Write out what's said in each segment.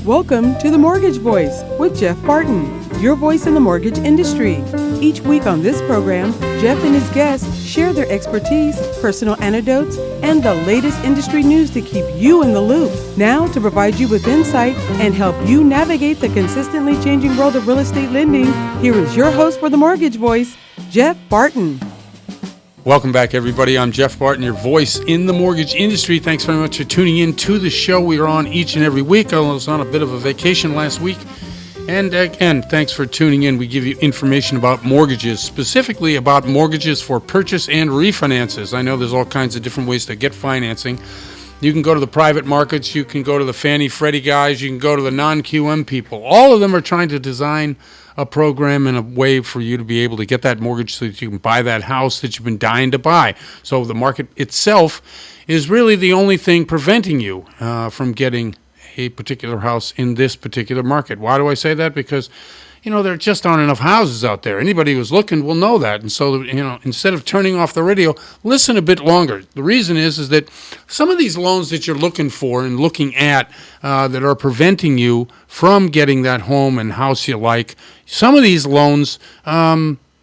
Welcome to The Mortgage Voice with Jeff Barton, your voice in the mortgage industry. Each week on this program, Jeff and his guests share their expertise, personal anecdotes, and the latest industry news to keep you in the loop. Now, to provide you with insight and help you navigate the consistently changing world of real estate lending, here is your host for The Mortgage Voice, Jeff Barton. Welcome back, everybody. I'm Jeff Barton, your voice in the mortgage industry. Thanks very much for tuning in to the show. We are on each and every week. I was on a bit of a vacation last week. And again, thanks for tuning in. We give you information about mortgages, specifically about mortgages for purchase and refinances. I know there's all kinds of different ways to get financing. You can go to the private markets. You can go to the Fannie Freddie guys. You can go to the non-QM people. All of them are trying to design a program and a way for you to be able to get that mortgage so that you can buy that house that you've been dying to buy. So the market itself is really the only thing preventing you from getting a particular house in this particular market. Why do I say that? Because, there just aren't enough houses out there. Anybody who's looking will know that. And so, instead of turning off the radio, listen a bit longer. The reason is that some of these loans that you're looking for and looking at that are preventing you from getting that home and house you like, some of these loans,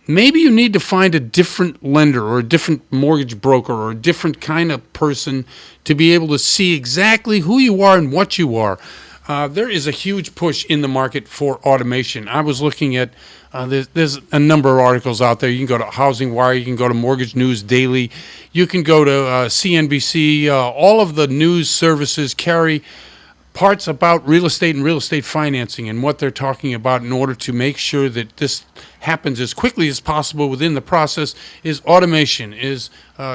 maybe you need to find a different lender or a different mortgage broker or a different kind of person to be able to see exactly who you are and what you are. There is a huge push in the market for automation. I was looking at, there's a number of articles out there. You can go to Housing Wire, you can go to Mortgage News Daily, you can go to CNBC. All of the news services carry parts about real estate and real estate financing and what they're talking about in order to make sure that this happens as quickly as possible within the process is automation, is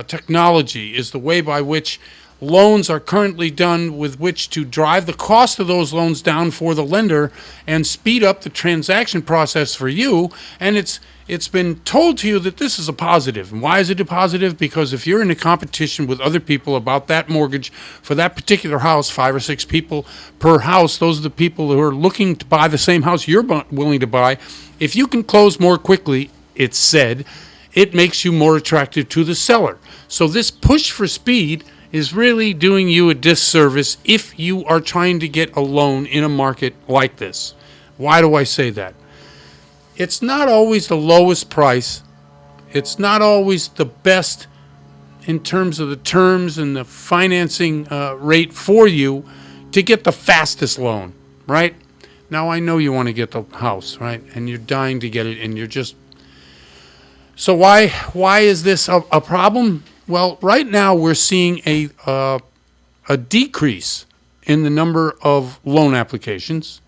technology, is the way by which loans are currently done with which to drive the cost of those loans down for the lender and speed up the transaction process for you. And it's been told to you that this is a positive. And why is it a positive? Because if you're in a competition with other people about that mortgage for that particular house, 5 or 6 people per house, those are the people who are looking to buy the same house you're willing to buy. If you can close more quickly, it's said, it makes you more attractive to the seller. So this push for speed is really doing you a disservice if you are trying to get a loan in a market like this. Why do I say that? It's not always the lowest price. It's not always the best in terms of the terms and the financing rate for you to get the fastest loan, right? Now, I know you want to get the house, right? And you're dying to get it, and you're just... So why is this a problem? Well, right now we're seeing a decrease in the number of loan applications.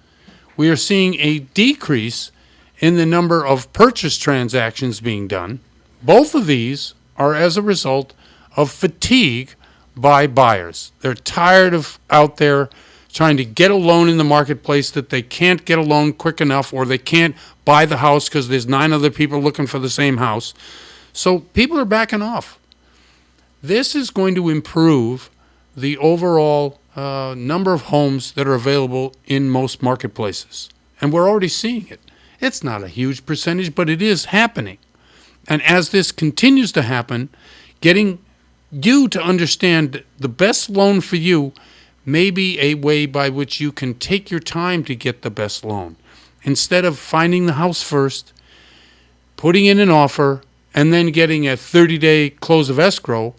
We are seeing a decrease in the number of purchase transactions being done. Both of these are as a result of fatigue by buyers. They're tired of out there trying to get a loan in the marketplace that they can't get a loan quick enough, or they can't buy the house because there's 9 other people looking for the same house. So people are backing off. This is going to improve the overall number of homes that are available in most marketplaces. And we're already seeing it. It's not a huge percentage, but it is happening. And as this continues to happen, getting you to understand the best loan for you may be a way by which you can take your time to get the best loan. Instead of finding the house first, putting in an offer, and then getting a 30-day close of escrow,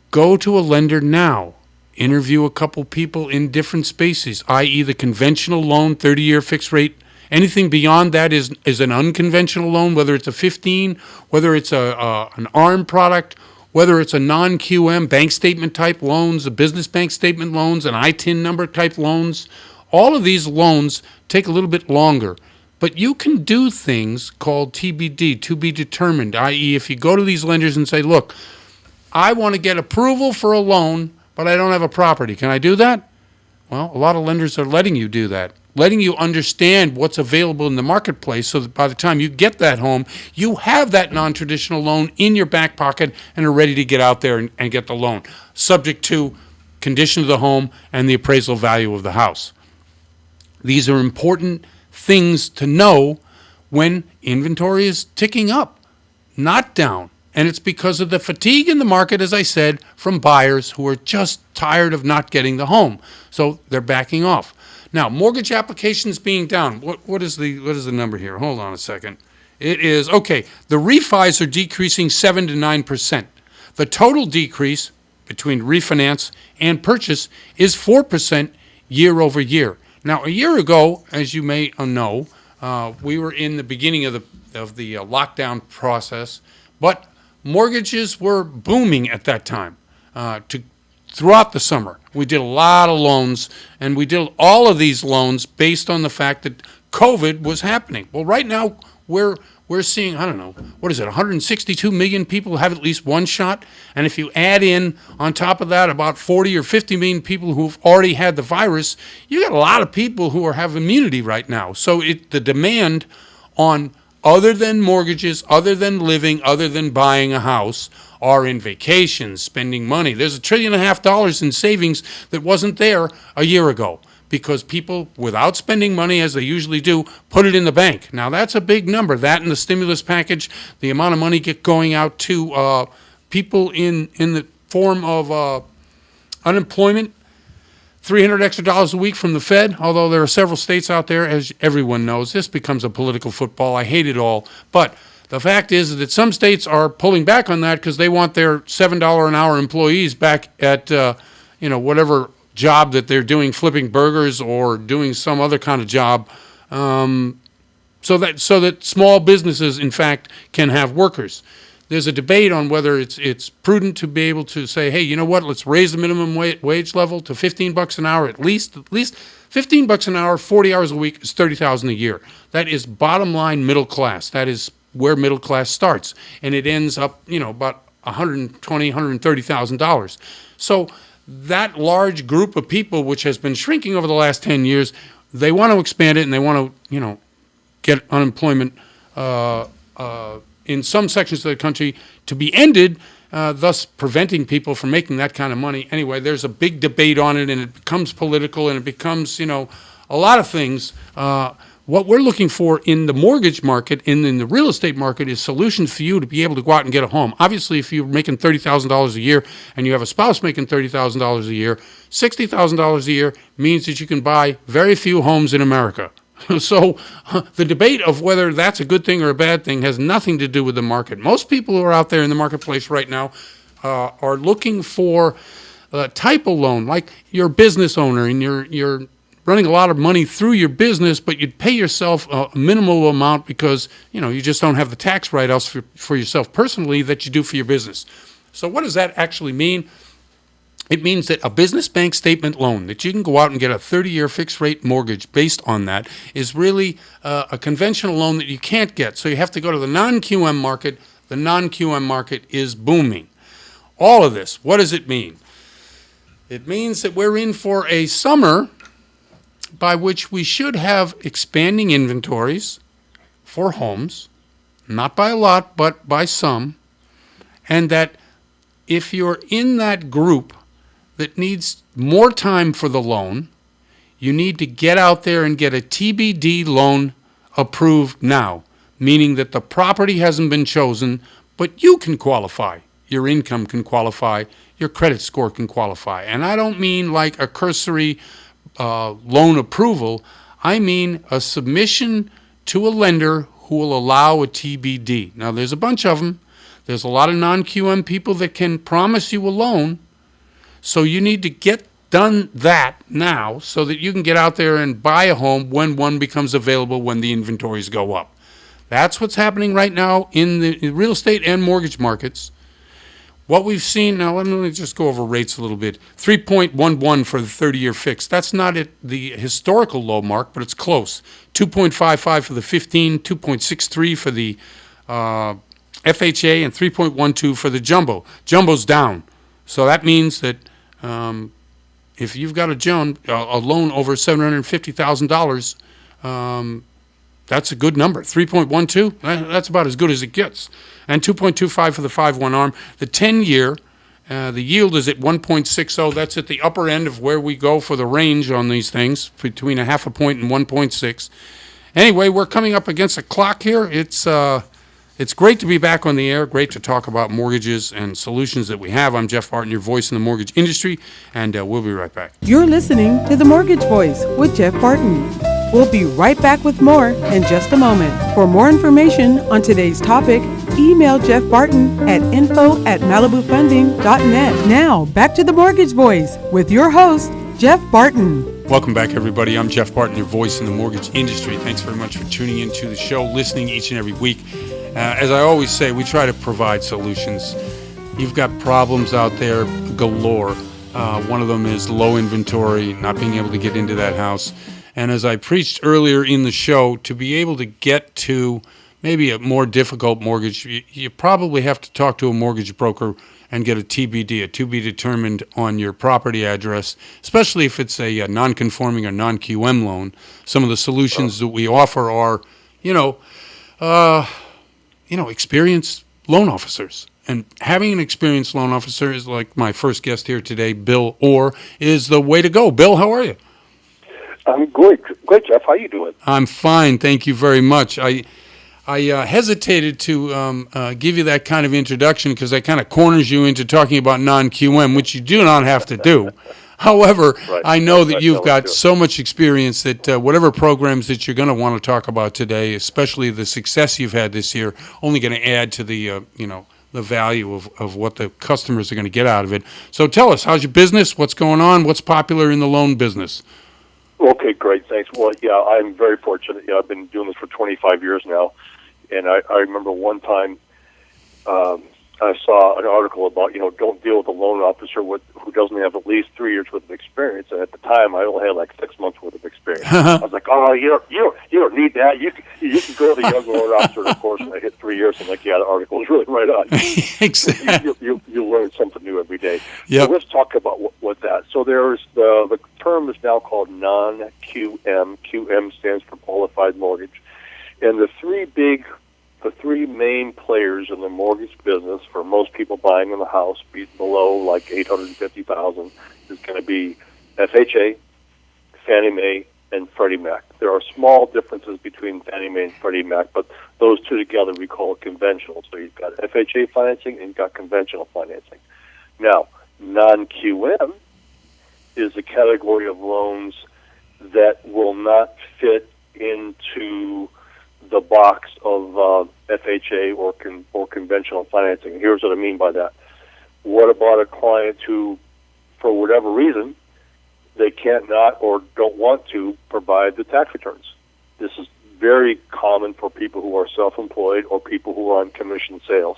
go to a lender now. Interview a couple people in different spaces, i.e. the conventional loan, 30-year fixed rate. Anything beyond that is an unconventional loan, whether it's a 15, whether it's an ARM product, whether it's a non-QM bank statement type loans, a business bank statement loans, an ITIN number type loans. All of these loans take a little bit longer. But you can do things called TBD, to be determined, i.e. if you go to these lenders and say, look, I want to get approval for a loan, but I don't have a property. Can I do that? Well, a lot of lenders are letting you do that, letting you understand what's available in the marketplace so that by the time you get that home, you have that non-traditional loan in your back pocket and are ready to get out there and get the loan, subject to condition of the home and the appraisal value of the house. These are important things to know when inventory is ticking up, not down. And it's because of the fatigue in the market, as I said, from buyers who are just tired of not getting the home. So they're backing off. Now, mortgage applications being down. What is the number here? Hold on a second. It is, okay, the refis are decreasing 7 to 9%. The total decrease between refinance and purchase is 4% year over year. Now, a year ago, as you may know, we were in the beginning of the lockdown process, but mortgages were booming at that time. Throughout the summer, we did a lot of loans, and we did all of these loans based on the fact that COVID was happening. Well, right now we're seeing, I don't know, what is it, 162 million people who have at least one shot, and if you add in on top of that about 40 or 50 million people who've already had the virus, you got a lot of people who have immunity right now. So the demand on other than mortgages, other than living, other than buying a house, are in vacations, spending money. There's $1.5 trillion in savings that wasn't there a year ago because people, without spending money as they usually do, put it in the bank. Now, that's a big number. That and the stimulus package, the amount of money going out to people in the form of unemployment, $300 extra a week from the Fed, although there are several states out there, as everyone knows. This becomes a political football. I hate it all. But the fact is that some states are pulling back on that because they want their $7 an hour employees back at, whatever job that they're doing, flipping burgers or doing some other kind of job, so that small businesses, in fact, can have workers. There's a debate on whether it's prudent to be able to say, hey, you know what, let's raise the minimum wage level to $15 an hour at least. At least $15 an hour, 40 hours a week is $30,000 a year. That is bottom line middle class. That is where middle class starts, and it ends up, about $120,000, $130,000. So that large group of people, which has been shrinking over the last 10 years, they want to expand it, and they want to, get unemployment in some sections of the country to be ended, thus preventing people from making that kind of money. Anyway, there's a big debate on it, and it becomes political, and it becomes, a lot of things. What we're looking for in the mortgage market, in the real estate market, is solutions for you to be able to go out and get a home. Obviously, if you're making $30,000 a year and you have a spouse making $30,000 a year, $60,000 a year means that you can buy very few homes in America. So the debate of whether that's a good thing or a bad thing has nothing to do with the market. Most people who are out there in the marketplace right now are looking for a type of loan, like you're a business owner and you're running a lot of money through your business, but you'd pay yourself a minimal amount because, you just don't have the tax write-offs for yourself personally that you do for your business. So what does that actually mean? It means that a business bank statement loan that you can go out and get a 30-year fixed-rate mortgage based on that is really a conventional loan that you can't get. So you have to go to the non-QM market. The non-QM market is booming. All of this, what does it mean? It means that we're in for a summer by which we should have expanding inventories for homes, not by a lot, but by some, and that if you're in that group that needs more time for the loan, you need to get out there and get a TBD loan approved now, meaning that the property hasn't been chosen, but you can qualify. Your income can qualify. Your credit score can qualify. And I don't mean like a cursory loan approval. I mean a submission to a lender who will allow a TBD. Now, there's a bunch of them. There's a lot of non-QM people that can promise you a loan. So you need to get done that now so that you can get out there and buy a home when one becomes available, when the inventories go up. That's what's happening right now in the real estate and mortgage markets. What we've seen, now let me just go over rates a little bit. 3.11 for the 30-year fixed. That's not at the historical low mark, but it's close. 2.55 for the 15, 2.63 for the FHA, and 3.12 for the jumbo. Jumbo's down. So that means that if you've got a loan over $750,000, that's a good number. 3.12, that's about as good as it gets. And 2.25 for the 5/1 ARM. The 10-year, the yield is at 1.60. That's at the upper end of where we go for the range on these things, between 0.5 point and 1.6. Anyway, we're coming up against a clock here. It's It's great to be back on the air. Great to talk about mortgages and solutions that we have. I'm Jeff Barton, your voice in the mortgage industry, and we'll be right back. You're listening to The Mortgage Voice with Jeff Barton. We'll be right back with more in just a moment. For more information on today's topic, email Jeff Barton at info@malibufunding.net. Now, back to The Mortgage Voice with your host, Jeff Barton. Welcome back, everybody. I'm Jeff Barton, your voice in the mortgage industry. Thanks very much for tuning in to the show, listening each and every week. As I always say, we try to provide solutions. You've got problems out there galore. One of them is low inventory, not being able to get into that house. And as I preached earlier in the show, to be able to get to maybe a more difficult mortgage, you probably have to talk to a mortgage broker and get a TBD, a to be determined on your property address, especially if it's a non-conforming or non-QM loan. Some of the solutions that we offer are, experienced loan officers. And having an experienced loan officer is like my first guest here today, Bill Orr, is the way to go. Bill, how are you? I'm good. Great, Jeff. How you doing? I'm fine. Thank you very much. I hesitated to give you that kind of introduction because that kind of corners you into talking about non-QM, which you do not have to do. However, Right. I know that you've got so much experience that whatever programs that you're going to want to talk about today, especially the success you've had this year, only going to add to the the value of what the customers are going to get out of it. So tell us, how's your business? What's going on? What's popular in the loan business? Okay, great. Thanks. Well, yeah, I'm very fortunate. I've been doing this for 25 years now, and I remember one time I saw an article about, don't deal with a loan officer who doesn't have at least 3 years worth of experience. And at the time, I only had like 6 months worth of experience. I was like, oh, you don't need that. You can go to the young loan officer, of course, and I hit 3 years. And like, yeah, the article is really right on. Exactly. You learn something new every day. Yep. So let's talk about what that. So there's the term is now called non-QM. QM stands for qualified mortgage. And the three main players in the mortgage business for most people buying in the house, below like $850,000, is going to be FHA, Fannie Mae, and Freddie Mac. There are small differences between Fannie Mae and Freddie Mac, but those two together we call conventional. So you've got FHA financing and you've got conventional financing. Now, non-QM is a category of loans that will not fit into the box of FHA or conventional financing. Here's what I mean by that. What about a client who, for whatever reason, they can't not or don't want to provide the tax returns? This is very common for people who are self-employed or people who are on commission sales.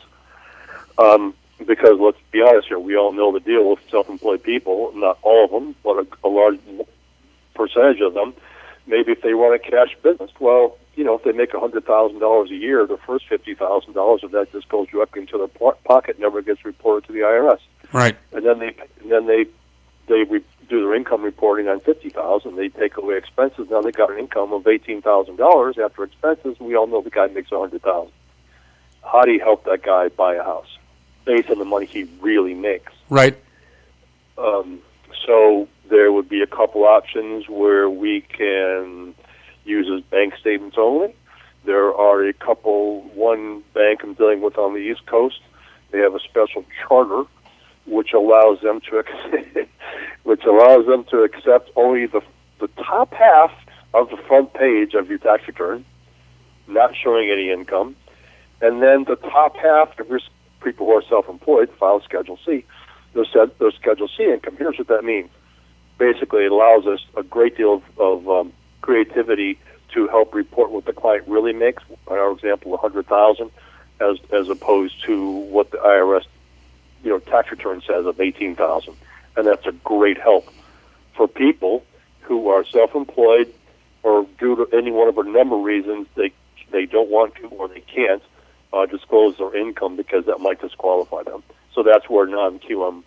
Because let's be honest here, we all know the deal with self-employed people, not all of them, but a large percentage of them. Maybe if they run a cash business, well, if they make $100,000 a year, the first $50,000 of that just goes directly into their pocket, never gets reported to the IRS. Right. And then they do their income reporting on $50,000. They take away expenses. Now they got an income of $18,000 after expenses. We all know the guy makes $100,000. How do you help that guy buy a house based on the money he really makes? Right. So there would be a couple options where we can use as bank statements only. There are one bank I'm dealing with on the East Coast. They have a special charter which allows them to accept only the top half of the front page of your tax return, not showing any income, and then the top half of your people who are self-employed file Schedule C. Their Schedule C income. Here's what that means. Basically, it allows us a great deal of creativity to help report what the client really makes. In our example, $100,000, as opposed to what the IRS, tax return says of $18,000, and that's a great help for people who are self-employed or due to any one of a number of reasons they don't want to or they can't disclose their income because that might disqualify them. So that's where non-QM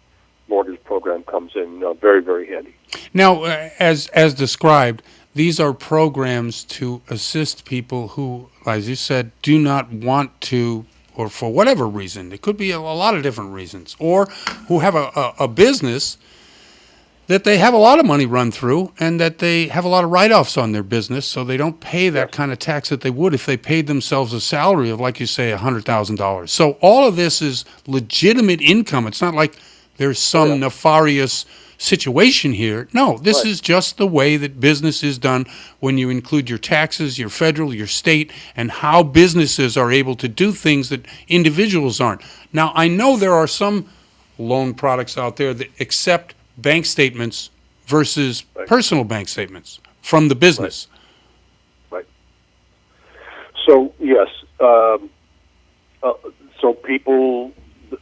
mortgage program comes in very, very handy. Now, as described, these are programs to assist people who, as you said, do not want to, or for whatever reason, it could be a lot of different reasons, or who have a business that they have a lot of money run through and that they have a lot of write-offs on their business, so they don't pay that kind of tax that they would if they paid themselves a salary of, like you say, $100,000. So all of this is legitimate income. It's not like there's some nefarious situation here. No, this is just the way that business is done when you include your taxes, your federal, your state, and how businesses are able to do things that individuals aren't. Now, I know there are some loan products out there that accept bank statements versus personal bank statements from the business. Right. So, yes. So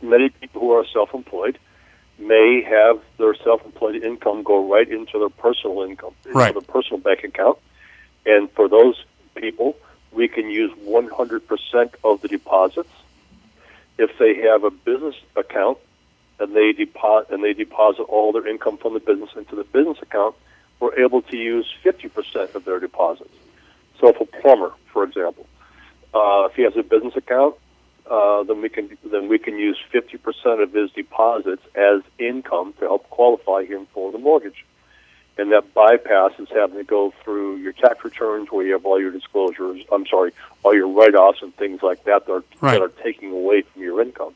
many people who are self-employed may have their self-employed income go right into their personal income, into their personal bank account. And for those people, we can use 100% of the deposits. If they have a business account and they deposit all their income from the business into the business account, we're able to use 50% of their deposits. So if a plumber, for example, if he has a business account, then we can use 50% of his deposits as income to help qualify him for the mortgage. And that bypasses having to go through your tax returns where you have all your disclosures, all your write-offs and things like that that are taking away from your income.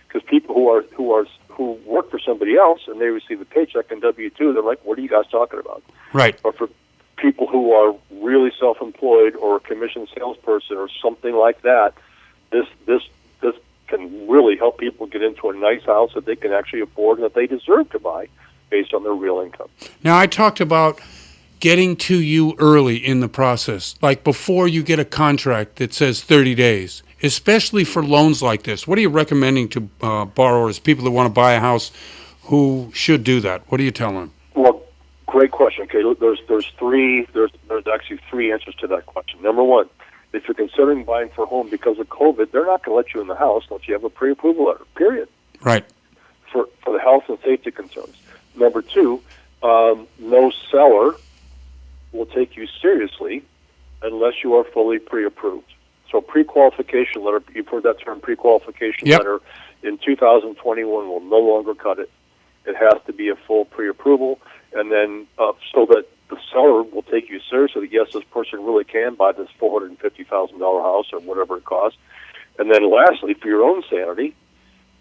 Because people who work for somebody else and they receive a paycheck in W-2, they're like, what are you guys talking about? Right. Or for people who are really self-employed or a commissioned salesperson or something like that, this can really help people get into a nice house that they can actually afford and that they deserve to buy based on their real income. Now, I talked about getting to you early in the process, like before you get a contract that says 30 days, especially for loans like this. What are you recommending to borrowers, people that want to buy a house who should do that? What do you tell them? Well, great question. Okay, there's actually three answers to that question. Number one, if you're considering buying for a home because of COVID, they're not going to let you in the house unless you have a pre-approval letter, period. Right. For the health and safety concerns. Number two, no seller will take you seriously unless you are fully pre-approved. So pre-qualification letter, you've heard that term, pre-qualification letter, in 2021 will no longer cut it. It has to be a full pre-approval, and then so that the seller will take you seriously that, yes, this person really can buy this $450,000 house or whatever it costs. And then lastly, for your own sanity,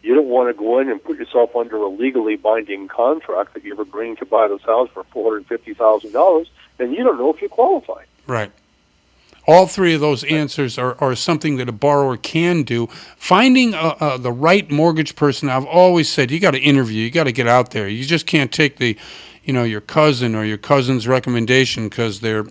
you don't want to go in and put yourself under a legally binding contract that you're agreeing to buy this house for $450,000, and you don't know if you qualify. Right. All three of those answers are something that a borrower can do. Finding the right mortgage person, I've always said, you got to interview, you got to get out there. You just can't take your cousin or your cousin's recommendation because their,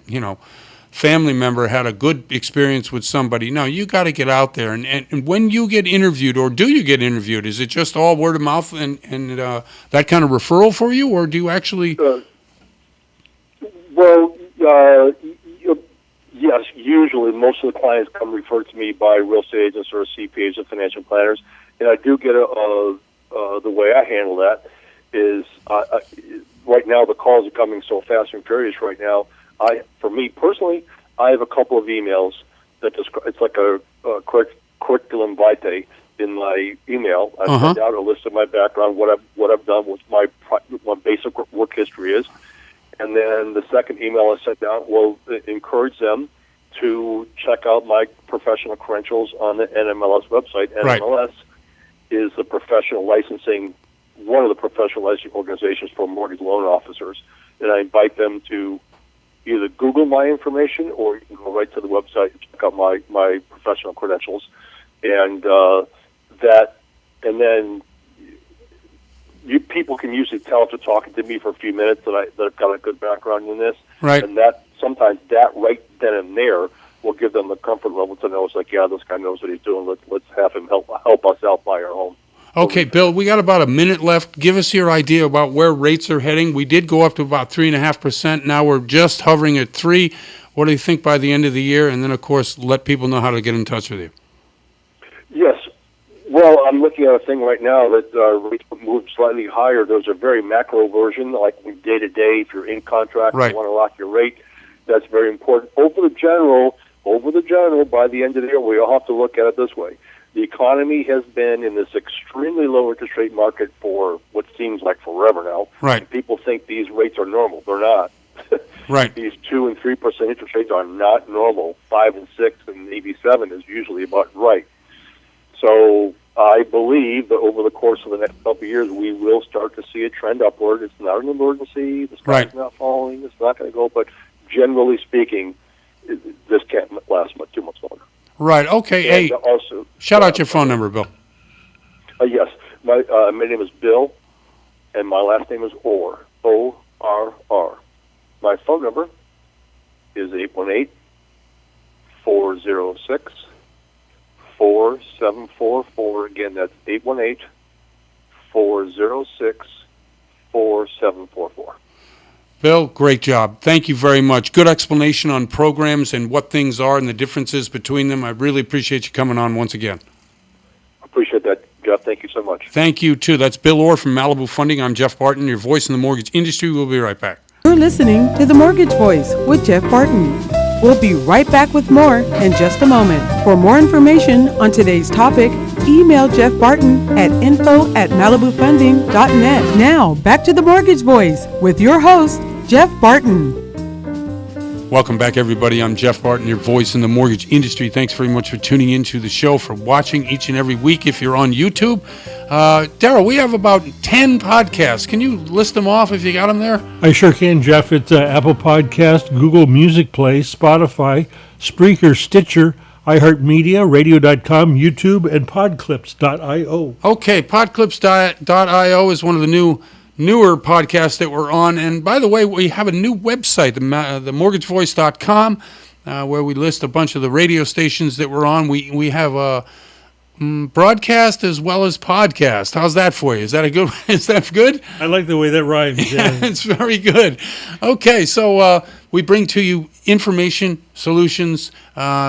family member had a good experience with somebody. No, you got to get out there. And when you get interviewed, or do you get interviewed, is it just all word of mouth and that kind of referral for you, or do you actually... Yes, usually most of the clients come referred to me by real estate agents or CPAs or financial planners, and I do get the way I handle that is right now the calls are coming so fast and furious right now. For me personally, I have a couple of emails that it's like a curriculum vitae in my email. I send out a list of my background, what I've done, what my basic work history is. And then the second email I sent out will encourage them to check out my professional credentials on the NMLS website. NMLS is the professional licensing, one of the professional licensing organizations for mortgage loan officers. And I invite them to either Google my information or you can go right to the website and check out my professional credentials. And then people can usually tell after talking to me for a few minutes that I've got a good background in this. Right. And that sometimes that right then and there will give them the comfort level to know it's like, yeah, this guy knows what he's doing. Let's have him help us out buy our home. Okay, Bill, we got about a minute left. Give us your idea about where rates are heading. We did go up to about 3.5%. Now we're just hovering at 3%. What do you think by the end of the year? And then, of course, let people know how to get in touch with you. Yes. Well, I'm looking at a thing right now that rates move slightly higher. There's a very macro version, like day-to-day, if you're in contract, you want to lock your rate. That's very important. Over the general, by the end of the year, we all have to look at it this way. The economy has been in this extremely low interest rate market for what seems like forever now. Right. People think these rates are normal. They're not. Right. These 2 and 3% interest rates are not normal. 5 and 6 and maybe 7 is usually about right. So I believe that over the course of the next couple of years, we will start to see a trend upward. It's not an emergency. The sky's not falling. It's not going to go. But generally speaking, this can't last too much longer. Right. Okay. And also, shout out your phone number, Bill. Yes. My name is Bill, and my last name is Orr. O-R-R. My phone number is 818-406-4744. Again, that's 818-406-4744. Bill, great job. Thank you very much. Good explanation on programs and what things are and the differences between them. I really appreciate you coming on once again. Appreciate that, Jeff. Thank you so much. Thank you, too. That's Bill Orr from Malibu Funding. I'm Jeff Barton, your voice in the mortgage industry. We'll be right back. You're listening to The Mortgage Voice with Jeff Barton. We'll be right back with more in just a moment. For more information on today's topic, email Jeff Barton at info@malibufunding.net. Now, back to The Mortgage Voice with your host, Jeff Barton. Welcome back, everybody. I'm Jeff Barton, your voice in the mortgage industry. Thanks very much for tuning into the show, for watching each and every week if you're on YouTube. Darryl, we have about 10 podcasts. Can you list them off if you got them there? I sure can, Jeff. It's Apple Podcast, Google Music Play, Spotify, Spreaker, Stitcher, iHeartMedia, Radio.com, YouTube, and Podclips.io. Okay, Podclips.io is one of the newer podcasts that we're on. And by the way, we have a new website, themortgagevoice.com, where we list a bunch of the radio stations that we're on. We have a broadcast as well as podcast. How's that for you? Is that good? I like the way that rhymes. Yeah, it's very good. Okay, so we bring to you information, solutions,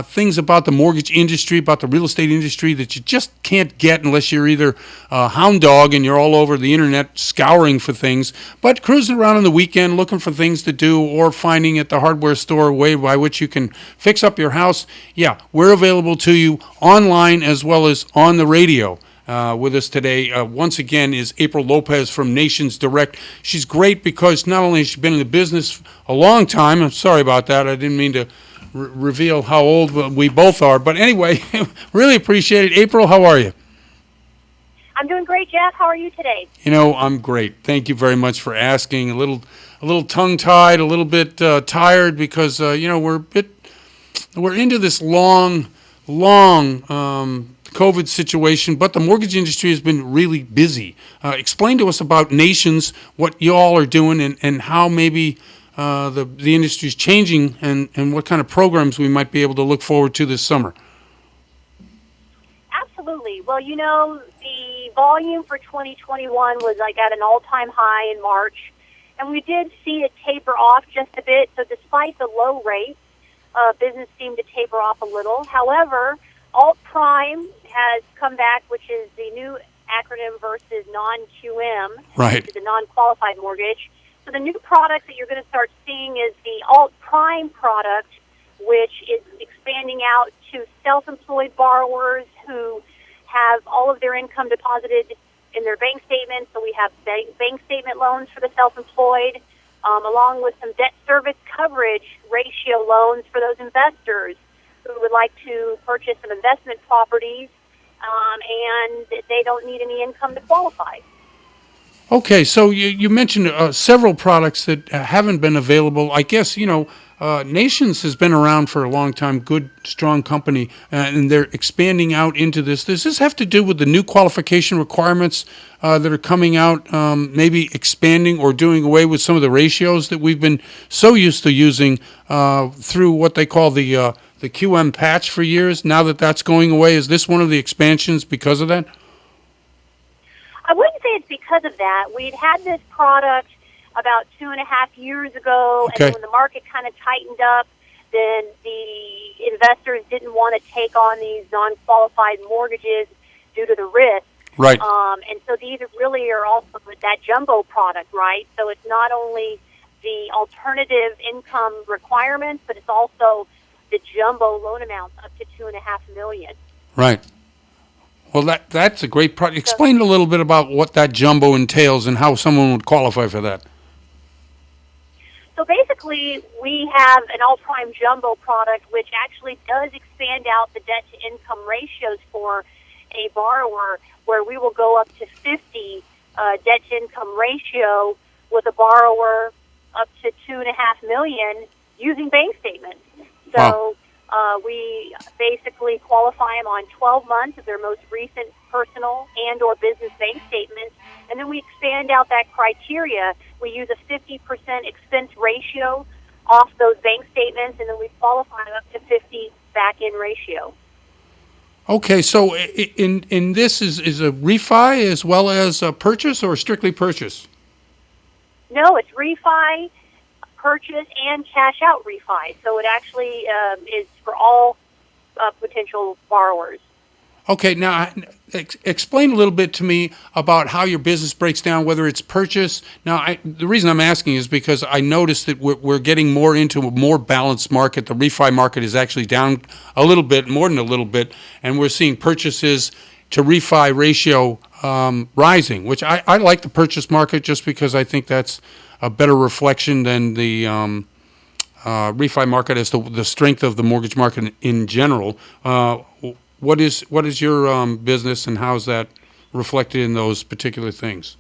things about the mortgage industry, about the real estate industry that you just can't get unless you're either a hound dog and you're all over the internet scouring for things, but cruising around on the weekend looking for things to do, or finding at the hardware store a way by which you can fix up your house. Yeah, we're available to you online as well as on the radio. With us today, once again, is April Lopez from Nations Direct. She's great because not only has she been in the business a long time, I'm sorry about that, I didn't mean to reveal how old we both are, but anyway, really appreciate it. April, how are you? I'm doing great, Jeff. How are you today? I'm great. Thank you very much for asking. A little tongue-tied, a little bit tired because we're into this long COVID situation, but the mortgage industry has been really busy. Explain to us about Nations, what you all are doing, and how maybe the industry is changing, and what kind of programs we might be able to look forward to this summer. Absolutely. Well, the volume for 2021 was at an all-time high in March, and we did see it taper off just a bit. So despite the low rates, business seemed to taper off a little. However, Alt Prime has come back, which is the new acronym versus non-QM, right, which is a non-qualified mortgage. So the new product that you're going to start seeing is the Alt Prime product, which is expanding out to self-employed borrowers who have all of their income deposited in their bank statements. So we have bank statement loans for the self-employed, along with some debt service coverage ratio loans for those investors who would like to purchase some investment properties, and they don't need any income to qualify. Okay, so you mentioned several products that haven't been available. I guess, Nations has been around for a long time, good, strong company, and they're expanding out into this. Does this have to do with the new qualification requirements that are coming out, maybe expanding or doing away with some of the ratios that we've been so used to using through what they call the QM patch for years? Now that that's going away, is this one of the expansions because of that? I wouldn't say it's because of that. We'd had this product about 2.5 years ago, okay, and when the market kind of tightened up, then the investors didn't want to take on these non-qualified mortgages due to the risk. Right. And so these really are also that jumbo product, right? So it's not only the alternative income requirements, but it's also the jumbo loan amounts up to $2.5 million. Right. Well, that's a great product. Explain a little bit about what that jumbo entails and how someone would qualify for that. So basically, we have an all-prime jumbo product, which actually does expand out the debt-to-income ratios for a borrower, where we will go up to 50 debt-to-income ratio with a borrower up to $2.5 million using bank statements. So we basically qualify them on 12 months of their most recent personal and or business bank statements, and then we expand out that criteria. We use a 50% expense ratio off those bank statements, and then we qualify them up to 50 back-in ratio. Okay, so in this is a refi as well as a purchase, or strictly purchase? No, it's refi, purchase, and cash out refi. So it actually is for all potential borrowers. Okay, now explain a little bit to me about how your business breaks down, whether it's purchase. Now, the reason I'm asking is because I noticed that we're getting more into a more balanced market. The refi market is actually down a little bit, more than a little bit, and we're seeing purchases to refi ratio rising, which I like the purchase market just because I think that's a better reflection than the refi market as to the strength of the mortgage market in general. What is your business, and how is that reflected in those particular things?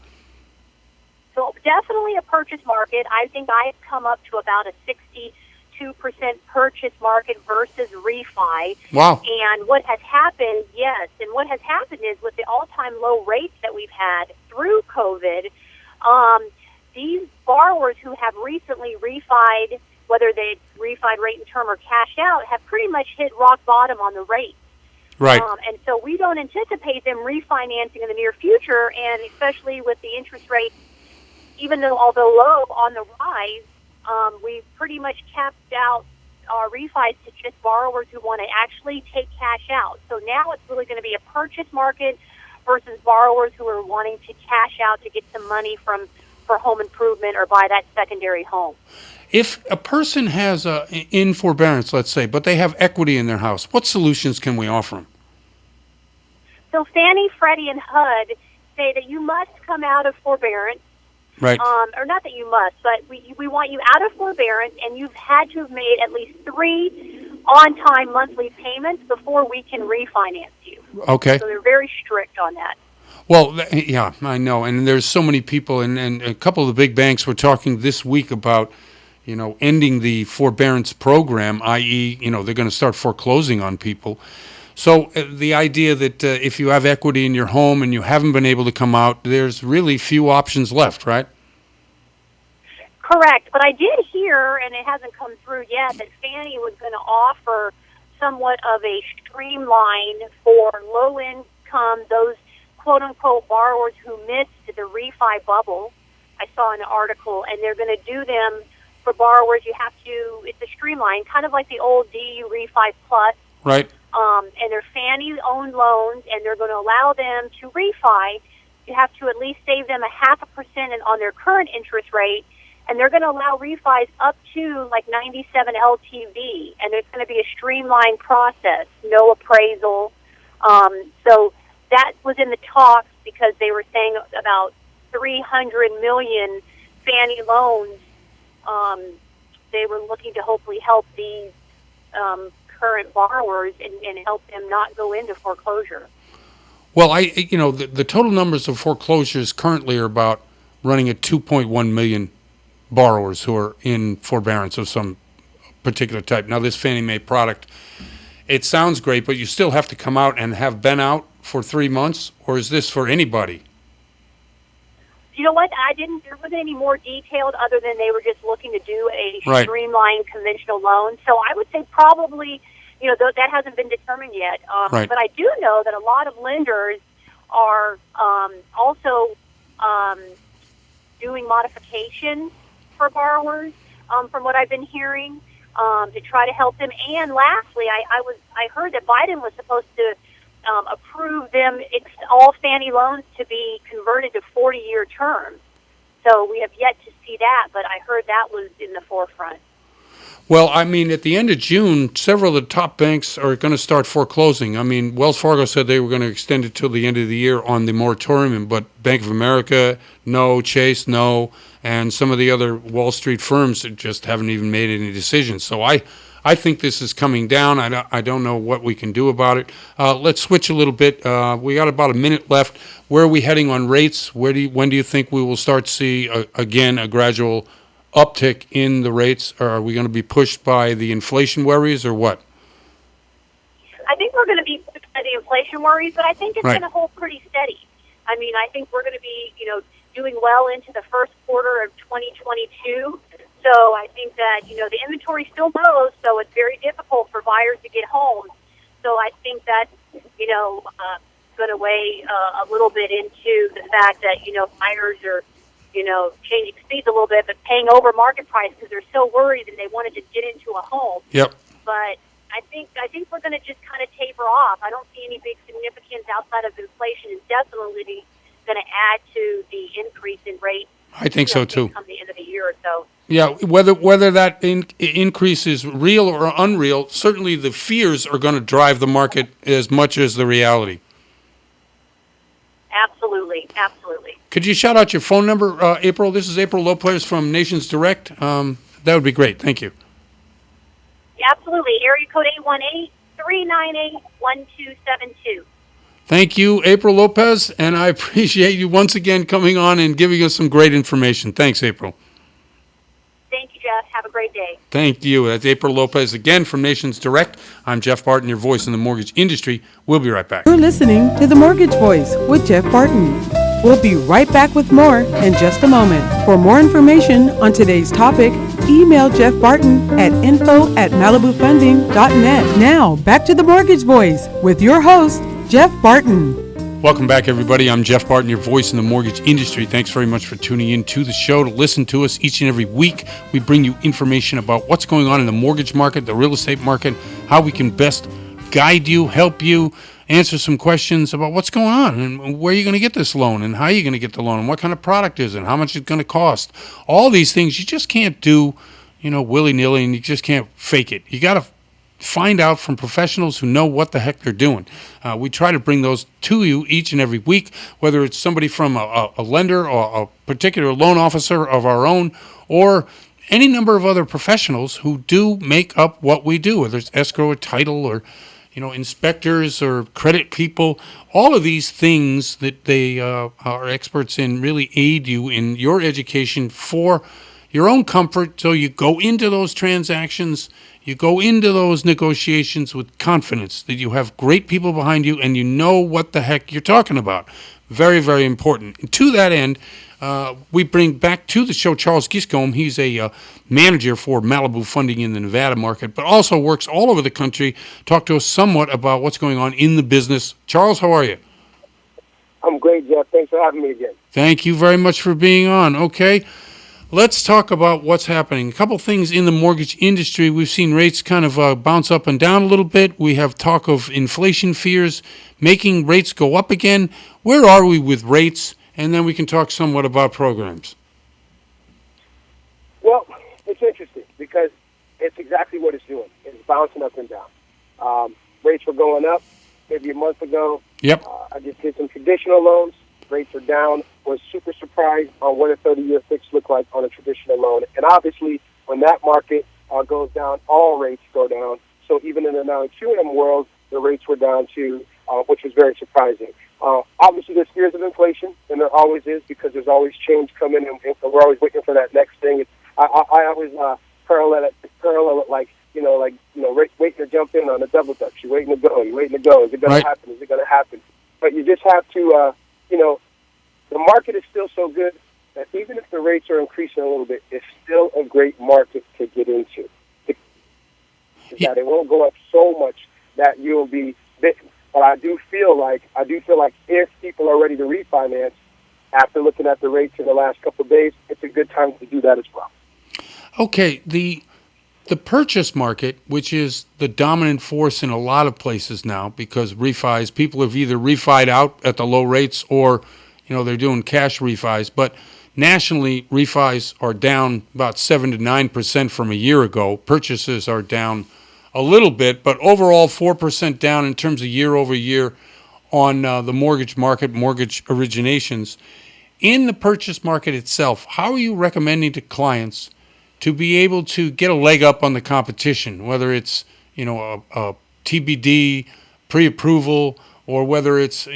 So definitely a purchase market. I think I've come up to about a 62% purchase market versus refi. Wow. And what has happened, is with the all-time low rates that we've had through COVID, these borrowers who have recently refied, whether they refied rate and term or cash out, have pretty much hit rock bottom on the rate. Right. And so we don't anticipate them refinancing in the near future, and especially with the interest rate, although low, on the rise, we've pretty much capped out our refis to just borrowers who want to actually take cash out. So now it's really going to be a purchase market versus borrowers who are wanting to cash out to get some money for home improvement or buy that secondary home. If a person has in forbearance, let's say, but they have equity in their house, what solutions can we offer them? So Fannie, Freddie, and HUD say that you must come out of forbearance. Right. Or not that you must, but we want you out of forbearance, and you've had to have made at least 3 on-time monthly payments before we can refinance you. Okay. So they're very strict on that. Well, yeah, I know. And there's so many people, and a couple of the big banks were talking this week about, ending the forbearance program, i.e., they're going to start foreclosing on people. So the idea that if you have equity in your home and you haven't been able to come out, there's really few options left, right? Correct. But I did hear, and it hasn't come through yet, that Fannie was going to offer somewhat of a streamline for low-income, those quote-unquote borrowers who missed the refi bubble. I saw an article, and they're going to do them for borrowers. It's a streamline, kind of like the old DU Refi Plus. Right. And they're Fannie-owned loans, and they're going to allow them to refi. You have to at least save them 0.5% on their current interest rate, and they're going to allow refis up to like 97 LTV, and it's going to be a streamlined process, no appraisal. So that was in the talks because they were saying about 300 million Fannie loans. They were looking to hopefully help these current borrowers and help them not go into foreclosure. Well, the total numbers of foreclosures currently are about running at 2.1 million borrowers who are in forbearance of some particular type. Now, this Fannie Mae product, it sounds great, but you still have to come out and have been out for 3 months, or is this for anybody? You know what? There wasn't any more detailed other than they were just looking to do a streamlined conventional loan. So I would say probably, that hasn't been determined yet. Right. But I do know that a lot of lenders are also doing modifications for borrowers, from what I've been hearing, to try to help them. And lastly, I heard that Biden was supposed to approve them, all Fannie loans, to be converted to 40-year terms. So we have yet to see that, but I heard that was in the forefront. Well, I mean, at the end of June, several of the top banks are going to start foreclosing. I mean, Wells Fargo said they were going to extend it till the end of the year on the moratorium, but Bank of America, no, Chase, no, and some of the other Wall Street firms just haven't even made any decisions. So I think this is coming down. I don't know what we can do about it. Let's switch a little bit. We got about a minute left. Where are we heading on rates? When do you think we will start to see, again, a gradual uptick in the rates? Or are we going to be pushed by the inflation worries or what? I think we're going to be pushed by the inflation worries, but I think it's Right. going to hold pretty steady. I mean, I think we're going to be, doing well into the first quarter of 2022. So I think that, the inventory still low, so it's very difficult for buyers to get homes. So I think that's, going to weigh a little bit into the fact that, buyers are, changing speeds a little bit, but paying over market price because they're so worried and they wanted to get into a home. Yep. But I think we're going to just kind of taper off. I don't see any big significance outside of inflation. It's definitely going to add to the increase in rate. I think so too. Come the end of the year or so. Yeah, whether that increase is real or unreal, certainly the fears are going to drive the market as much as the reality. Absolutely. Could you shout out your phone number, April? This is April Lopez from Nations Direct. That would be great. Thank you. Yeah, absolutely. Area code 818-398-1272. Thank you, April Lopez, and I appreciate you once again coming on and giving us some great information. Thanks, April. Thank you, Jeff. Have a great day. Thank you. That's April Lopez again from Nations Direct. I'm Jeff Barton, your voice in the mortgage industry. We'll be right back. You're listening to The Mortgage Voice with Jeff Barton. We'll be right back with more in just a moment. For more information on today's topic, email Jeff Barton at info@malibufunding.net. Now, back to The Mortgage Voice with your host, Jeff Barton. Welcome back, everybody. I'm Jeff Barton, your voice in the mortgage industry. Thanks very much for tuning in to the show to listen to us each and every week. We bring you information about what's going on in the mortgage market, the real estate market, how we can best guide you, help you, answer some questions about what's going on and where you're going to get this loan and how you're going to get the loan and what kind of product is it and how much it's going to cost. All these things you just can't do, willy-nilly, and you just can't fake it. You got to find out from professionals who know what the heck they're doing. We try to bring those to you each and every week, whether it's somebody from a lender or a particular loan officer of our own or any number of other professionals who do make up what we do, whether it's escrow or title or inspectors or credit people. All of these things that they are experts in really aid you in your education for your own comfort, so you go into those transactions, you go into those negotiations with confidence that you have great people behind you and you know what the heck you're talking about. Very, very important. And to that end, we bring back to the show Charles Giscombe. He's a manager for Malibu Funding in the Nevada market, but also works all over the country. Talk to us somewhat about what's going on in the business. Charles, how are you? I'm great, Jeff. Thanks for having me again. Thank you very much for being on. Okay. Let's talk about what's happening. A couple things in the mortgage industry. We've seen rates kind of bounce up and down a little bit. We have talk of inflation fears making rates go up again. Where are we with rates? And then we can talk somewhat about programs. Well, it's interesting because it's exactly what it's doing. It's bouncing up and down. Rates were going up maybe a month ago. Yep. I just did some traditional loans. Rates are down. Was super surprised on what a 30-year fix looked like on a traditional loan. And obviously, when that market goes down, all rates go down. So even in the non-QM world, the rates were down too, which was very surprising. Obviously, there's fears of inflation, and there always is because there's always change coming, and we're always waiting for that next thing. I always parallel it like waiting to jump in on a double dutch. You're waiting to go. You're waiting to go. Is it going to happen? Is it going to happen? But you just have to, the market is still so good that even if the rates are increasing a little bit, it's still a great market to get into. That it won't go up so much that you'll be bitten. But I do feel like if people are ready to refinance after looking at the rates in the last couple of days, it's a good time to do that as well. Okay, the purchase market, which is the dominant force in a lot of places now, because refis, people have either refied out at the low rates or they're doing cash refis. But nationally, refis are down about 7 to 9% from a year ago. Purchases are down a little bit, but overall 4% down in terms of year over year on the mortgage market, mortgage originations. In the purchase market itself, how are you recommending to clients to be able to get a leg up on the competition, whether it's, a TBD, pre-approval, or whether it's,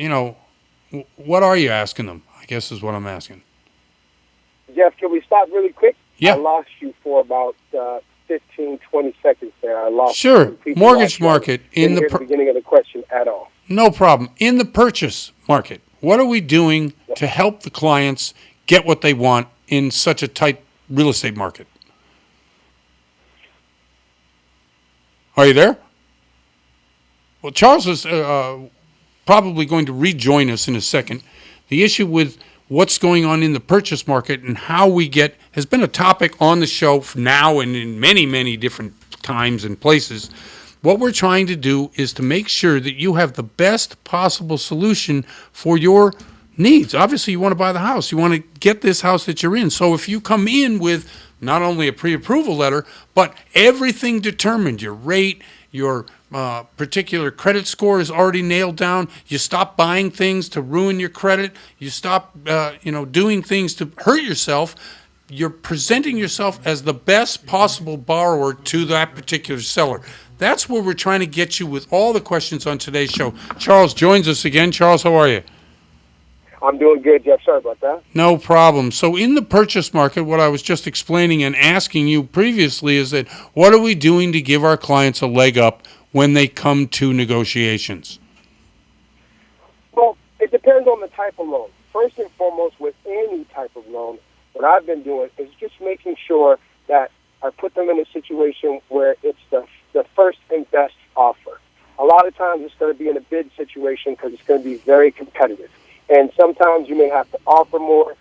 what are you asking them, I guess is what I'm asking. Jeff, can we stop really quick? Yeah. I lost you for about 15, 20 seconds there. I lost Sure. you. Mortgage market in the beginning of the question at all. No problem. In the purchase market, what are we doing to help the clients get what they want in such a tight real estate market? Are you there? Well, Charles is probably going to rejoin us in a second. The issue with what's going on in the purchase market and how we get has been a topic on the show now and in many, many different times and places. What we're trying to do is to make sure that you have the best possible solution for your needs. Obviously, you want to buy the house. You want to get this house that you're in. So if you come in with not only a pre-approval letter, but everything determined, your rate, your particular credit score is already nailed down, you stop buying things to ruin your credit, you stop doing things to hurt yourself, you're presenting yourself as the best possible borrower to that particular seller. That's where we're trying to get you with all the questions on today's show. Charles joins us again. Charles, how are you? I'm doing good, Jeff. Sorry about that. No problem. So in the purchase market, what I was just explaining and asking you previously is that what are we doing to give our clients a leg up when they come to negotiations? Well, it depends on the type of loan. First and foremost, with any type of loan, what I've been doing is just making sure that I put them in a situation where it's the first and best offer. A lot of times it's going to be in a bid situation because it's going to be very competitive. And sometimes you may have to offer more.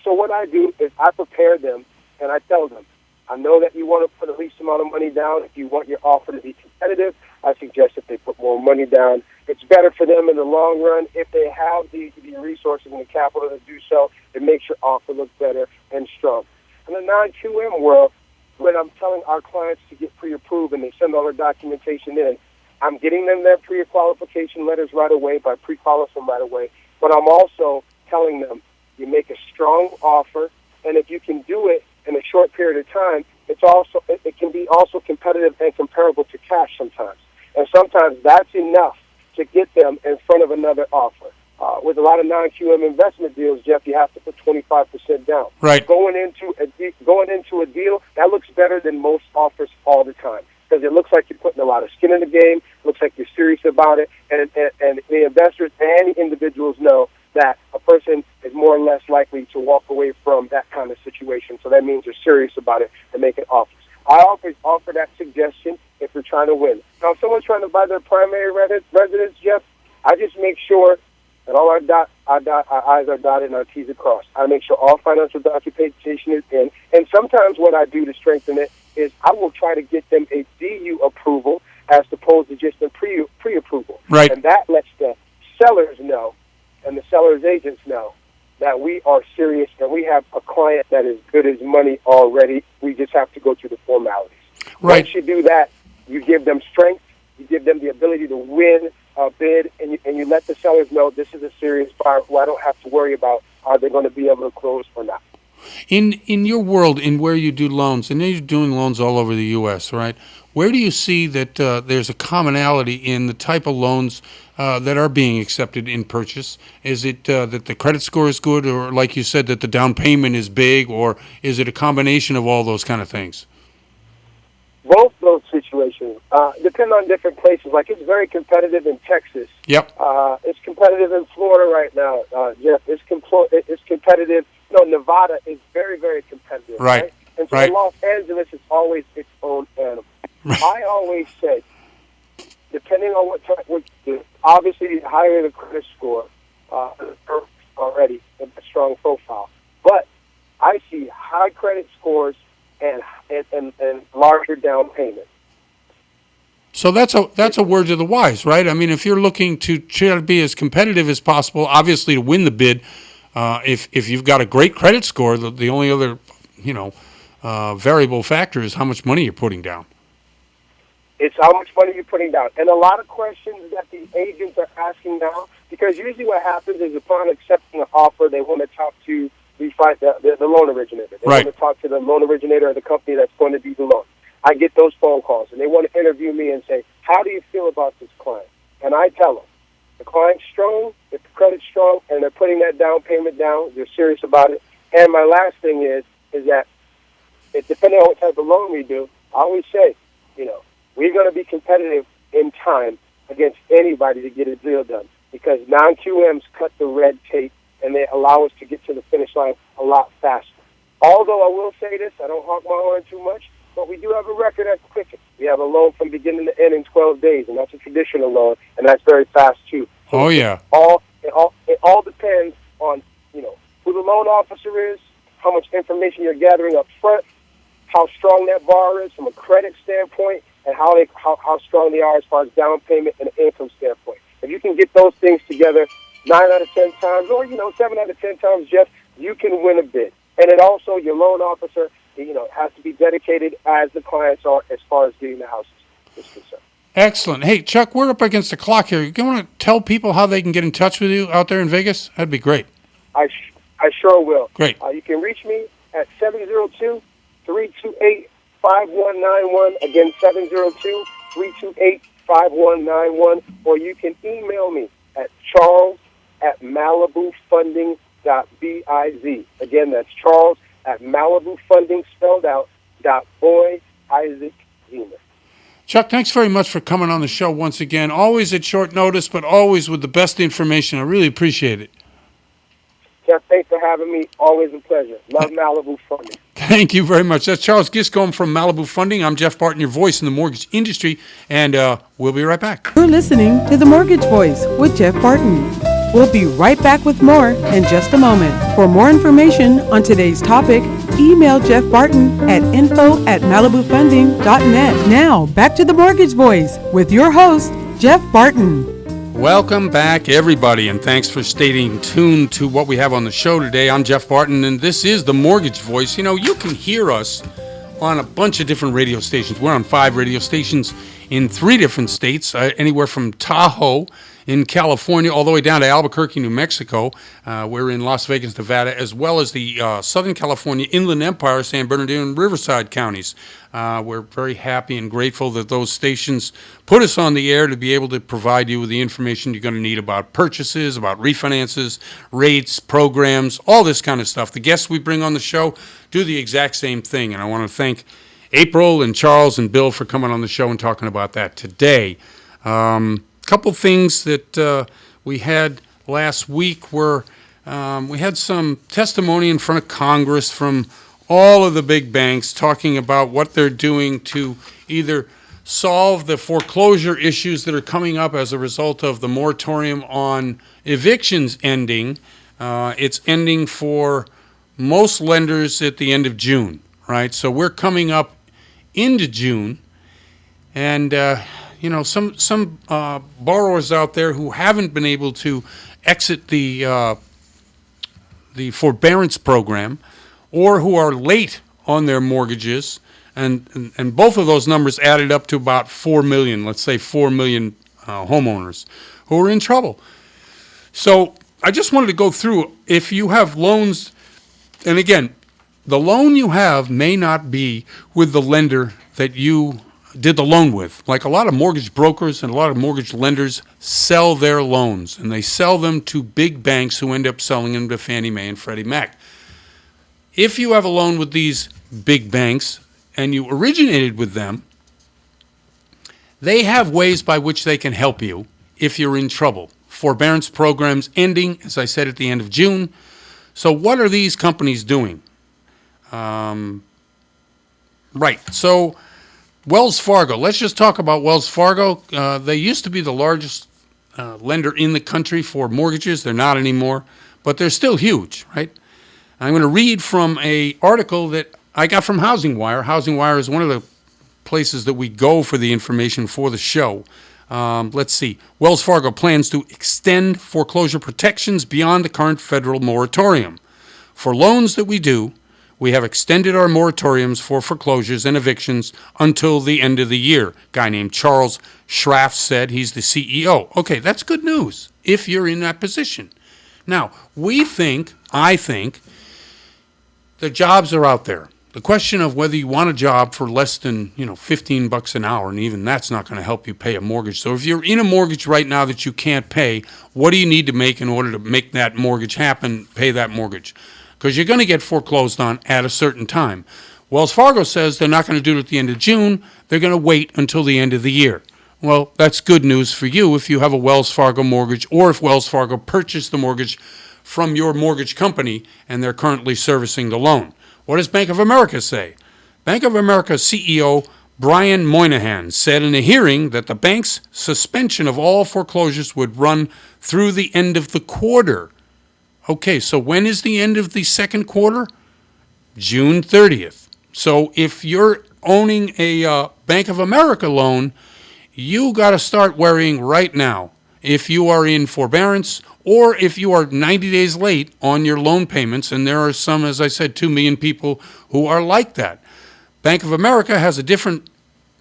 So what I do is I prepare them and I tell them, I know that you want to put the least amount of money down. If you want your offer to be competitive, I suggest that they put more money down. It's better for them in the long run. If they have the resources and the capital to do so, it makes your offer look better and strong. In the non-QM world, when I'm telling our clients to get pre-approved and they send all their documentation in, I'm getting them their pre-qualification letters right away by pre-qualifying them right away. But I'm also telling them, you make a strong offer, and if you can do it in a short period of time, it can be also competitive and comparable to cash sometimes. And sometimes that's enough to get them in front of another offer. With a lot of non-QM investment deals, Jeff, you have to put 25% down. Right. Going into a deal, that looks better than most offers all the time because it looks like you're putting a lot of skin in the game, looks like you're serious about it, and the investors and the individuals know that a person is more or less likely to walk away from that kind of situation. So that means they're serious about it and making offers. I always offer that suggestion if you're trying to win. Now, if someone's trying to buy their primary residence, Jeff, I just make sure that all our I's are dotted and our T's are crossed. I make sure all financial documentation is in. And sometimes what I do to strengthen it is I will try to get them a DU approval as opposed to just a pre-approval. Right. And that lets the sellers know and the seller's agents know that we are serious and we have a client that is good as money already. We just have to go through the formalities. Right. Once you do that, you give them strength, you give them the ability to win a bid, and you let the sellers know this is a serious buyer who I don't have to worry about are they going to be able to close or not. In your world, in where you do loans, and you're doing loans all over the U.S., right? Where do you see that there's a commonality in the type of loans that are being accepted in purchase? Is it that the credit score is good, or like you said, that the down payment is big, or is it a combination of all those kind of things? Both those situations depend on different places. Like it's very competitive in Texas. Yep. It's competitive in Florida right now, Jeff. It's competitive. No, Nevada is very, very competitive. Right. And so right. Los Angeles is always its own animal. I always say, depending on what you do, obviously the higher the credit score, already a strong profile. But I see high credit scores and larger down payment. So that's a word to the wise, right? I mean, if you're looking to try to be as competitive as possible, obviously to win the bid, If you've got a great credit score, the only other, variable factor is how much money you're putting down. It's how much money you're putting down. And a lot of questions that the agents are asking now, because usually what happens is upon accepting an offer, they want to talk to the loan originator. They Right. want to talk to the loan originator of the company that's going to do the loan. I get those phone calls, and they want to interview me and say, how do you feel about this client? And I tell them, the client's strong, if the credit's strong, and they're putting that down payment down, they're serious about it. And my last thing is that depending on what type of loan we do, I always say, we're going to be competitive in time against anybody to get a deal done, because non-QMs cut the red tape and they allow us to get to the finish line a lot faster. Although I will say this, I don't honk my horn too much, but we do have a record at Quicken. We have a loan from beginning to end in 12 days, and that's a traditional loan, and that's very fast too. So Oh, yeah. It all depends on, who the loan officer is, how much information you're gathering up front, how strong that borrower is from a credit standpoint, and how strong they are as far as down payment and income standpoint. If you can get those things together 9 out of 10 times, or 7 out of 10 times, Jeff, you can win a bid. And it also, your loan officer, has to be dedicated as the clients are as far as getting the houses is concerned. Excellent. Hey, Chuck, we're up against the clock here. You want to tell people how they can get in touch with you out there in Vegas? That'd be great. I sure will. Great. You can reach me at 702-328-5191. Again, 702-328-5191. Or you can email me at charles@malibufunding.biz. Again, that's charles@malibufunding, spelled out, .boy, Isaac, Zima. Chuck, thanks very much for coming on the show once again. Always at short notice, but always with the best information. I really appreciate it. Jeff, thanks for having me. Always a pleasure. Love Malibu Funding. Thank you very much. That's Charles Giscombe from Malibu Funding. I'm Jeff Barton, your voice in the mortgage industry, and we'll be right back. You're listening to The Mortgage Voice with Jeff Barton. We'll be right back with more in just a moment. For more information on today's topic, email Jeff Barton at info@malibufunding.net. Now, back to The Mortgage Voice with your host, Jeff Barton. Welcome back, everybody, and thanks for staying tuned to what we have on the show today. I'm Jeff Barton, and this is The Mortgage Voice. You can hear us on a bunch of different radio stations. We're on 5 radio stations in 3 different states, anywhere from Tahoe in California all the way down to Albuquerque, New Mexico. We're in Las Vegas, Nevada, as well as the Southern California Inland Empire, San Bernardino, and Riverside counties. We're very happy and grateful that those stations put us on the air to be able to provide you with the information you're going to need about purchases, about refinances, rates, programs, all this kind of stuff. The guests we bring on the show do the exact same thing, and I want to thank April and Charles and Bill for coming on the show and talking about that today. Couple things that we had last week were we had some testimony in front of Congress from all of the big banks talking about what they're doing to either solve the foreclosure issues that are coming up as a result of the moratorium on evictions ending. It's ending for most lenders at the end of June, right? So we're coming up into June, and some borrowers out there who haven't been able to exit the forbearance program, or who are late on their mortgages, and both of those numbers added up to about 4 million, let's say 4 million homeowners who are in trouble. So I just wanted to go through, if you have loans, and again, the loan you have may not be with the lender that you did the loan with. Like a lot of mortgage brokers and a lot of mortgage lenders sell their loans, and they sell them to big banks who end up selling them to Fannie Mae and Freddie Mac. If you have a loan with these big banks and you originated with them, they have ways by which they can help you if you're in trouble. Forbearance programs ending, as I said, at the end of June. So what are these companies doing? So Wells Fargo. Let's just talk about Wells Fargo. They used to be the largest lender in the country for mortgages. They're not anymore, but they're still huge, right? I'm going to read from an article that I got from Housing Wire. Housing Wire is one of the places that we go for the information for the show. Let's see. Wells Fargo plans to extend foreclosure protections beyond the current federal moratorium. For loans that we do, we have extended our moratoriums for foreclosures and evictions until the end of the year. Guy named Charles Schraff said. He's the CEO. Okay, that's good news if you're in that position. Now, I think, the jobs are out there. The question of whether you want a job for less than, $15 an hour, and even that's not going to help you pay a mortgage. So if you're in a mortgage right now that you can't pay, what do you need to make in order to make that mortgage happen, pay that mortgage? Because you're going to get foreclosed on at a certain time. Wells Fargo says they're not going to do it at the end of June. They're going to wait until the end of the year. Well, that's good news for you if you have a Wells Fargo mortgage, or if Wells Fargo purchased the mortgage from your mortgage company and they're currently servicing the loan. What does Bank of America say? Bank of America CEO Brian Moynihan said in a hearing that the bank's suspension of all foreclosures would run through the end of the quarter. Okay, so when is the end of the second quarter? June 30th. So if you're owning a Bank of America loan, you got to start worrying right now if you are in forbearance or if you are 90 days late on your loan payments. And there are some, as I said, 2 million people who are like that. Bank of America has a different,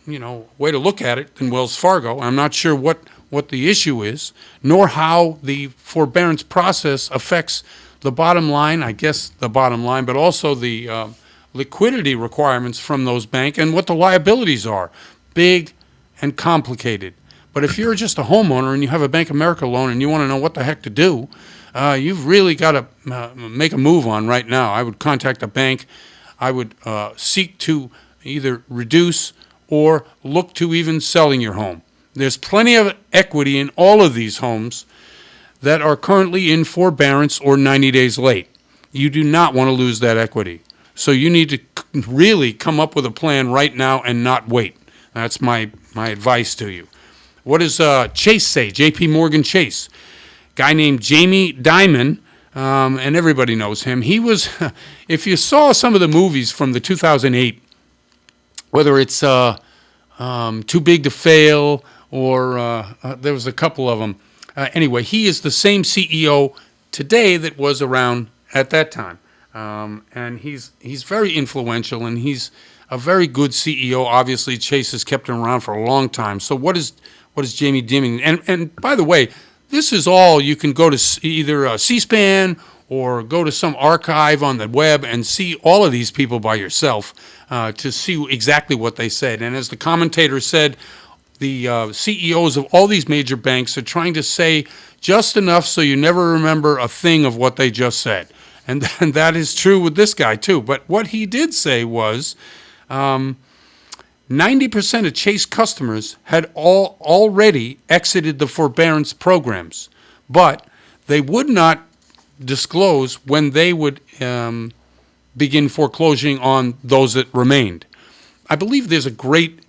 way to look at it than Wells Fargo. I'm not sure what the issue is, nor how the forbearance process affects the bottom line, but also the liquidity requirements from those banks and what the liabilities are. Big and complicated. But if you're just a homeowner and you have a Bank of America loan and you want to know what the heck to do, you've really got to make a move on right now. I would contact a bank. I would seek to either reduce or look to even selling your home. There's plenty of equity in all of these homes that are currently in forbearance or 90 days late. You do not want to lose that equity. So you need to really come up with a plan right now and not wait. That's my advice to you. What does Chase say? J.P. Morgan Chase. Guy named Jamie Dimon, and everybody knows him. He was, if you saw some of the movies from the 2008, whether it's Too Big to Fail or there was a couple of them. Anyway, he is the same CEO today that was around at that time. And he's very influential, and he's a very good CEO. Obviously, Chase has kept him around for a long time. So what is Jamie Dimon? And by the way, this is all, you can go to either C-SPAN or go to some archive on the web and see all of these people by yourself to see exactly what they said. And as the commentator said, the CEOs of all these major banks are trying to say just enough so you never remember a thing of what they just said. And that is true with this guy, too. But what he did say was 90% of Chase customers had already exited the forbearance programs, but they would not disclose when they would begin foreclosing on those that remained. I believe there's a great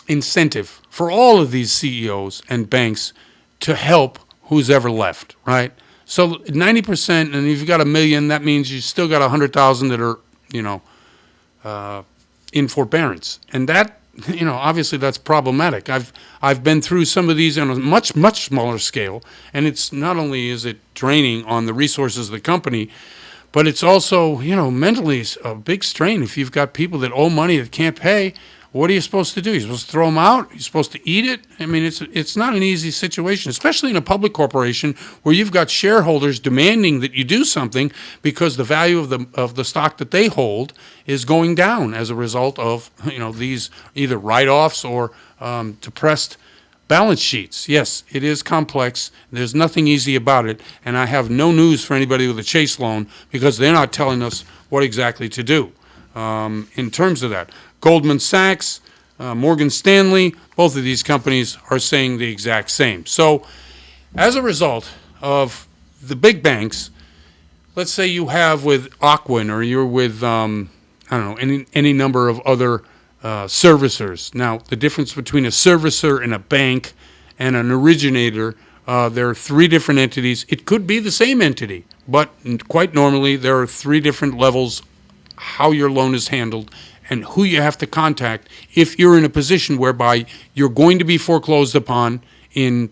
incentive for all of these CEOs and banks to help who's ever left, right? So 90%, and if you've got 1 million, that means you still got 100,000 that are, in forbearance. And that, obviously that's problematic. I've been through some of these on a much, much smaller scale, and it's not only is it draining on the resources of the company, but it's also, mentally a big strain. If you've got people that owe money that can't pay, what are you supposed to do? You're supposed to throw them out? You're supposed to eat it? I mean, it's not an easy situation, especially in a public corporation where you've got shareholders demanding that you do something because the value of the stock that they hold is going down as a result of these either write-offs or depressed balance sheets. Yes, it is complex. There's nothing easy about it, and I have no news for anybody with a Chase loan because they're not telling us what exactly to do in terms of that. Goldman Sachs, Morgan Stanley, both of these companies are saying the exact same. So as a result of the big banks, let's say you have with Ocwen or you're with, any number of other servicers. Now, the difference between a servicer and a bank and an originator, there are 3 different entities. It could be the same entity, but quite normally there are 3 different levels how your loan is handled and who you have to contact if you're in a position whereby you're going to be foreclosed upon in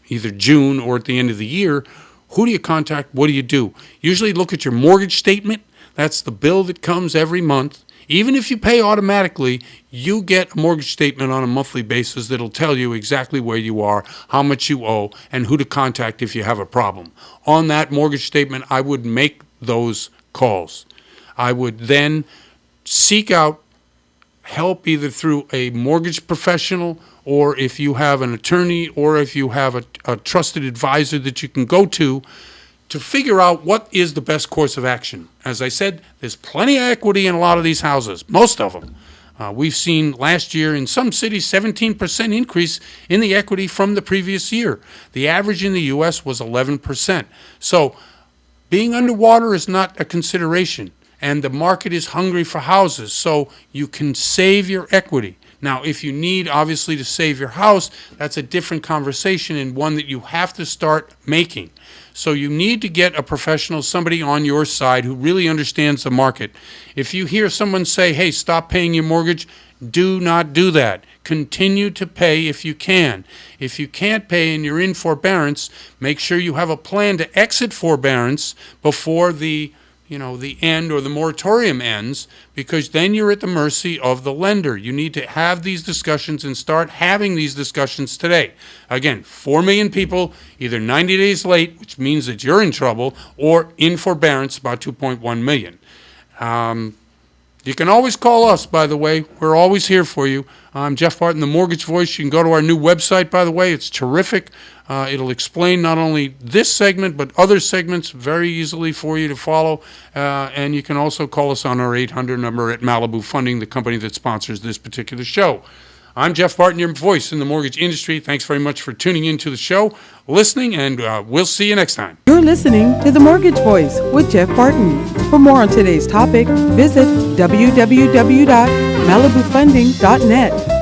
either June or at the end of the year. Who do you contact? What do you do? Usually look at your mortgage statement. That's the bill that comes every month. Even if you pay automatically, you get a mortgage statement on a monthly basis that'll tell you exactly where you are, how much you owe, and who to contact if you have a problem. On that mortgage statement, I would make those calls. I would then seek out help either through a mortgage professional, or if you have an attorney, or if you have a trusted advisor that you can go to figure out what is the best course of action. As I said, there's plenty of equity in a lot of these houses, most of them. We've seen last year in some cities 17% increase in the equity from the previous year. The average in the U.S. was 11%. So being underwater is not a consideration, and the market is hungry for houses, so you can save your equity. Now, if you need, obviously, to save your house, that's a different conversation and one that you have to start making. So you need to get a professional, somebody on your side who really understands the market. If you hear someone say, hey, stop paying your mortgage, do not do that. Continue to pay if you can. If you can't pay and you're in forbearance, make sure you have a plan to exit forbearance before the end or the moratorium ends, because then you're at the mercy of the lender. You need to have these discussions and start having these discussions today. Again, 4 million people either 90 days late, which means that you're in trouble, or in forbearance, about 2.1 million. You can always call us, by the way. We're always here for you. I'm Jeff Barton, the Mortgage Voice. You can go to our new website, by the way. It's terrific. It'll explain not only this segment, but other segments very easily for you to follow. And you can also call us on our 800 number at Malibu Funding, the company that sponsors this particular show. I'm Jeff Barton, your voice in the mortgage industry. Thanks very much for tuning in to the show, listening, and we'll see you next time. You're listening to The Mortgage Voice with Jeff Barton. For more on today's topic, visit www.malibufunding.net.